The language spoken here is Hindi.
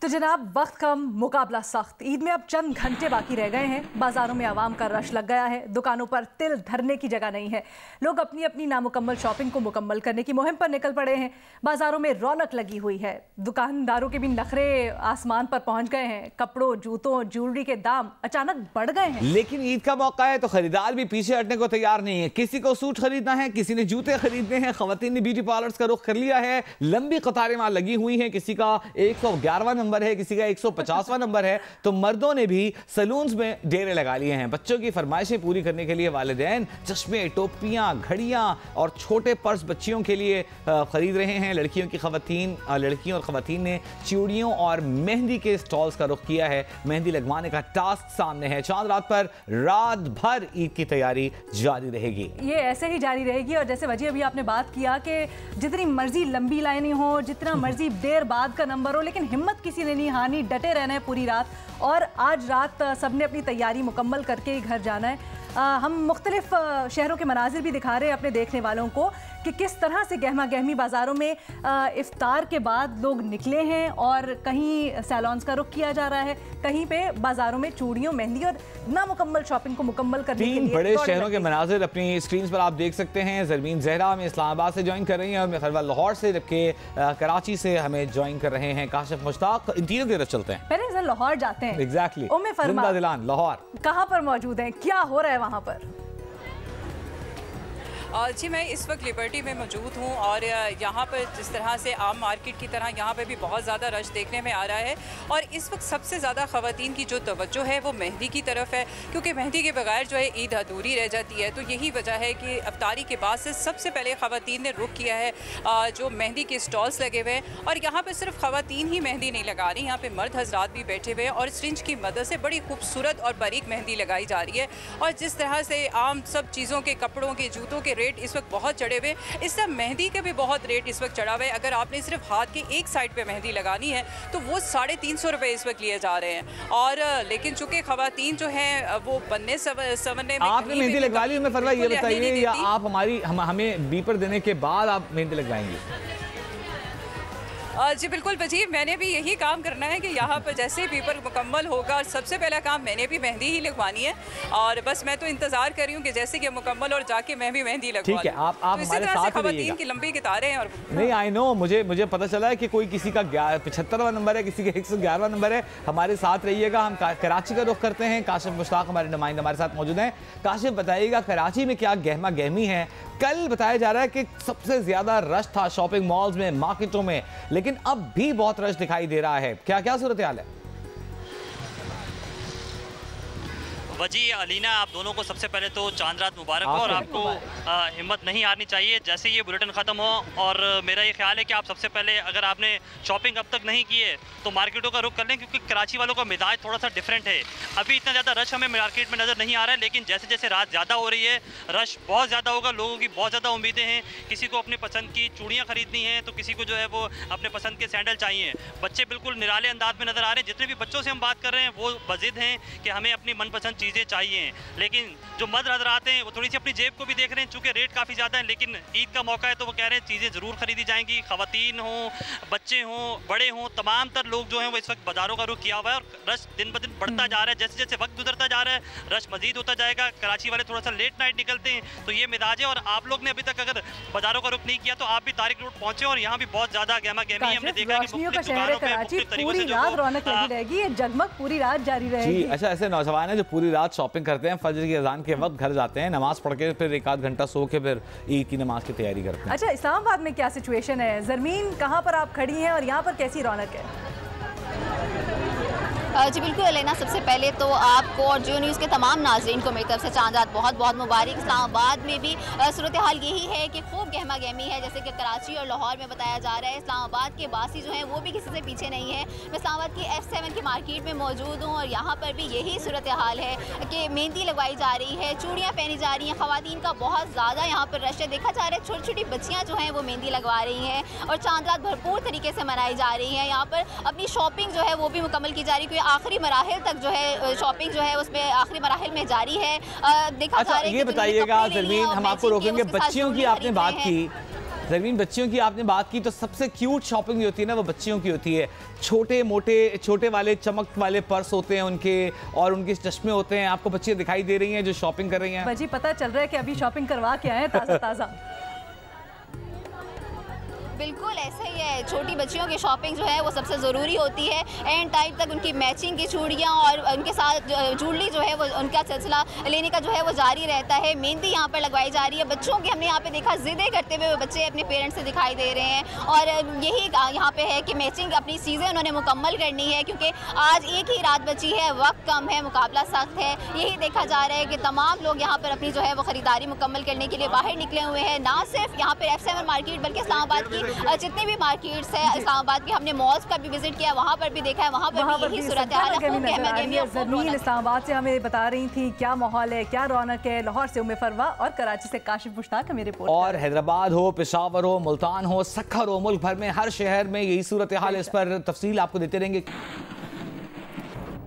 तो जनाब, वक्त कम मुकाबला सख्त। ईद में अब चंद घंटे बाकी रह गए हैं। बाजारों में आवाम का रश लग गया है। दुकानों पर तिल धरने की जगह नहीं है। लोग अपनी अपनी नामुकम्मल शॉपिंग को मुकम्मल करने की मुहिम पर निकल पड़े हैं। बाजारों में रौनक लगी हुई है। दुकानदारों के भी नखरे आसमान पर पहुंच गए हैं। कपड़ों, जूतों, ज्वेलरी के दाम अचानक बढ़ गए हैं। लेकिन ईद का मौका है तो खरीदार भी पीछे हटने को तैयार नहीं है। किसी को सूट खरीदना है, किसी ने जूते खरीदने हैं। खवातीन ने ब्यूटी पार्लर्स का रुख कर लिया है। लंबी कतारें वहां लगी हुई हैं। किसी का 111वां नंबर है, किसी का 150वां नंबर है। तो मर्दों ने भी सलून्स में डेरे लगा लिए हैं। बच्चों की फरमाइशें पूरी करने के लिए वालिदैन चश्मे, टोपियां, घड़ियां और छोटे पर्स बच्चियों के लिए खरीद रहे हैं। लड़कियों और खवातीन ने चूड़ियों और मेहंदी के स्टॉल्स का रुख किया है। मेहंदी लगवाने का टास्क सामने है। चांद रात पर रात भर ईद की तैयारी जारी रहेगी। ये ऐसे ही जारी रहेगी। और जैसे वजी अभी आपने बात किया कि जितनी मर्जी लंबी लाइनें हो, जितना मर्जी देर बाद का नंबर हो, लेकिन हिम्मत किसी ने नहीं हारनी। डटे रहना है पूरी रात। और आज रात सबने अपनी तैयारी मुकम्मल करके ही घर जाना है। हम मुख्तलिफ शहरों के मनाजिर भी दिखा रहे हैं अपने देखने वालों को कि किस तरह से गहमा गहमी बाज़ारों में इफ्तार के बाद लोग निकले हैं। और कहीं सैलॉन्स का रुख किया जा रहा है, कहीं पे बाज़ारों में चूड़ियों, मेहंदी और नामुकम्मल शॉपिंग को मुकम्मल करने के लिए तीन बड़े शहरों के मनाजिर अपनी स्क्रीन पर आप देख सकते हैं। ज़रमीन ज़हरा में इस्लामाबाद से ज्वाइन कर रही हैं और मेखरवा लाहौर से, जबकि कराची से हमें ज्वाइन कर रहे हैं काशिफ मुश्ताक। इंटीरियर की तरफ चलते हैं। पहले लाहौर जाते हैं। एग्जैक्टली। उम्मे फरमा दिलान लाहौर कहाँ पर मौजूद हैं, क्या हो रहा है वहाँ पर? जी, मैं इस वक्त लिबर्टी में मौजूद हूँ और यहाँ पर जिस तरह से आम मार्केट की तरह यहाँ पर भी बहुत ज़्यादा रश देखने में आ रहा है। और इस वक्त सबसे ज़्यादा ख़वातीन की जो तवज्जो है वो मेहंदी की तरफ है, क्योंकि मेहंदी के बगैर जो है ईद अधूरी रह जाती है। तो यही वजह है कि इफ्तारी के बाद से सबसे पहले ख़वातीन ने रुख किया है जो मेहंदी के स्टॉल्स लगे हुए हैं। और यहाँ पर सिर्फ ख़वातीन ही मेहंदी नहीं लगा रही, यहाँ पर मर्द हजरात भी बैठे हुए हैं और सिरिंज की मदद से बड़ी खूबसूरत और बारीक मेहंदी लगाई जा रही है। और जिस तरह से आम सब चीज़ों के, कपड़ों के, जूतों के रेट इस वक्त बहुत चढ़े हुए, इस तरह मेहंदी के भी बहुत रेट इस वक्त चढ़ा हुआ है। अगर आपने सिर्फ हाथ की एक साइड पे मेहंदी लगानी है तो वो 350 रुपये इस वक्त लिए जा रहे हैं। और लेकिन चूंकि खवातीन जो हैं वो बनने संवरने में आपने मेहंदी लगवा ली। मैं फरवा ये बताइए, या आप हमें बीपर देने के बाद आप मेहंदी लगवाएंगे? जी बिल्कुल वजी, मैंने भी यही काम करना है कि यहाँ पर जैसे ही पेपर मुकम्मल होगा और सबसे पहला काम मैंने भी मेहंदी ही लगवानी है। और बस मैं तो इंतज़ार कर रही हूँ कि जैसे कि मुकम्मल और जाके मैं भी मेहंदी लगवा। ठीक है, आप हमारे साथ खवातीन की लंबी कतारें हैं। और नहीं, आई नो, मुझे पता चला है कि कोई किसी का 75वां नंबर है, किसी का 111वां नंबर है। हमारे साथ रहिएगा। हम कराची का रुख करते हैं। काशिफ मुश्ताक हमारे नुमाइंदे हमारे साथ मौजूद हैं। काशिफ, बताइएगा कराची में क्या गहमा गहमी है? कल बताया जा रहा है कि सबसे ज्यादा रश था शॉपिंग मॉल्स में, मार्केटों में, लेकिन अब भी बहुत रश दिखाई दे रहा है। क्या क्या सूरत हाल है? वजी, अलीना, आप दोनों को सबसे पहले तो चांद रात मुबारक हो। और आपको हिम्मत नहीं हारनी चाहिए। जैसे ये बुलेटिन ख़त्म हो और मेरा ये ख्याल है कि आप सबसे पहले, अगर आपने शॉपिंग अब तक नहीं की है तो मार्केटों का रुख कर लें, क्योंकि कराची वालों का मिजाज थोड़ा सा डिफरेंट है। अभी इतना ज़्यादा रश हमें मार्केट में नज़र नहीं आ रहा है, लेकिन जैसे जैसे रात ज़्यादा हो रही है रश बहुत ज़्यादा होगा। लोगों की बहुत ज़्यादा उम्मीदें हैं। किसी को अपने पसंद की चूड़ियाँ खरीदनी हैं तो किसी को जो है वो अपने पसंद के सैंडल चाहिए। बच्चे बिल्कुल निराले अंदाज में नज़र आ रहे हैं। जितने भी बच्चों से हम बात कर रहे हैं वो बज़िद हैं कि हमें अपनी मनपसंद चीज़ें चाहिए। लेकिन जो मर्द हज़रात हैं वो थोड़ी सी अपनी जेब को भी देख रहे हैं, चूँकि रेट काफ़ी ज़्यादा है। लेकिन ईद का मौका है तो वो कह रहे हैं चीज़ें ज़रूर खरीदी जाएंगी। ख़वातीन हों, बच्चे हों, बड़े हों, तमाम तर लोग जो हैं वो इस वक्त बाज़ारों का रुख किया हुआ है। और रश दिन ब दिन बढ़ता जा रहा है। जैसे जैसे वक्त गुजरता जा रहा है रश मज़ीद होता जाएगा। कराची वाले थोड़ा सा लेट नाइट निकलते हैं तो ये मिजाज है। और आप लोग ने अभी तक अगर बाज़ारों का रुख नहीं किया तो आप भी तारिक रोड पहुँचे और यहाँ भी बहुत ज़्यादा गहमा गहमी हमने देखा है कि पूरी रात रौनक लगी रहेगी, जगमग पूरी रात जारी रहेगी। अच्छा, ऐसे नौजवान है जो पूरी रात शॉपिंग करते हैं, फजर की अजान के वक्त घर जाते हैं, नमाज पढ़ के फिर एक आध घंटा सो के फिर ईद की नमाज की तैयारी करते हैं। अच्छा, इस्लामाबाद में क्या सिचुएशन है? ज़रमीन, कहाँ पर आप खड़ी हैं और यहाँ पर कैसी रौनक है? जी बिल्कुल अलीना, सबसे पहले तो आपको और जियो न्यूज़ के तमाम नाज़रीन को मेरी तरफ से चांद रात बहुत बहुत मुबारक। इस्लामाबाद में भी सूरत हाल यही है कि खूब गहमा गहमी है, जैसे कि कराची और लाहौर में बताया जा रहा है। इस्लामाबाद के बासी जो हैं वो भी किसी से पीछे नहीं है। मैं इस्लामाबाद की F7 की मार्केट में मौजूद हूँ और यहाँ पर भी यही सूरत हाल है कि मेहंदी लगवाई जा रही है, चूड़ियाँ पहनी जा रही हैं। ख़वातीन का बहुत ज़्यादा यहाँ पर रश है। देखा जा रहा है छोटी छोटी बच्चियाँ जो हैं वो मेहंदी लगवा रही हैं और चांद रात भरपूर तरीके से मनाई जा रही है। यहाँ पर अपनी शॉपिंग जो है वो भी मुकम्मल की जा रही है, क्योंकि आखिरी मराहिल तक जो है शॉपिंग जो है उसमें आखिरी मराहिल में जारी है। देखा जा रहा है। ये बताइएगा ज़रमीन, हम आपको रोकेंगे, बच्चियों की आपने बात की, ज़मीन बच्चियों की आपने बात की तो सबसे क्यूट शॉपिंग जो होती है ना वो बच्चियों की होती है। छोटे मोटे छोटे वाले चमक वाले पर्स होते हैं उनके और उनके चश्मे होते हैं। आपको बच्चियाँ दिखाई दे रही हैं जो शॉपिंग कर रही हैं? जी पता चल रहा है कि अभी शॉपिंग करवा के आए ताज़ा ताज़ा। बिल्कुल ऐसा ही है, छोटी बच्चियों की शॉपिंग जो है वो सबसे ज़रूरी होती है। एंड टाइम तक उनकी मैचिंग की चूड़ियाँ और उनके साथ ज्वेलरी जो है वो उनका सिलसिला लेने का जो है वो जारी रहता है। मेहंदी यहाँ पर लगवाई जा रही है बच्चों की। हमने यहाँ पे देखा ज़िद्दें करते हुए बच्चे अपने पेरेंट्स से दिखाई दे रहे हैं और यही यहाँ पे है कि मैचिंग अपनी चीज़ें उन्होंने मुकम्मल करनी है क्योंकि आज एक ही रात बची है, वक्त कम है, मुकाबला सख्त है। यही देखा जा रहा है कि तमाम लोग यहाँ पर अपनी जो है वो ख़रीदारी मुकम्मल करने के लिए बाहर निकले हुए हैं। ना सिर्फ यहाँ पर F7 मार्केट बल्कि इस्लामाबाद की जितनी भी मार्केट्स है इस्लामाबाद की, हमने मॉल्स का भी विजिट किया, वहाँ पर भी देखा है, वहाँ पर भी यही सूरत हाल है। ज़मीन इस्लामाबाद से हमें बता रही थी क्या माहौल है, क्या रौनक है। लाहौर से उम्मे फरवा और कराची से काशिफ मुश्ताक हमें रिपोर्ट। और हैदराबाद हो, पेशावर हो, मुल्तान हो, सक्खर हो, मुल्क भर में हर शहर में यही सूरत हाल है। इस पर तफसील आपको देते रहेंगे।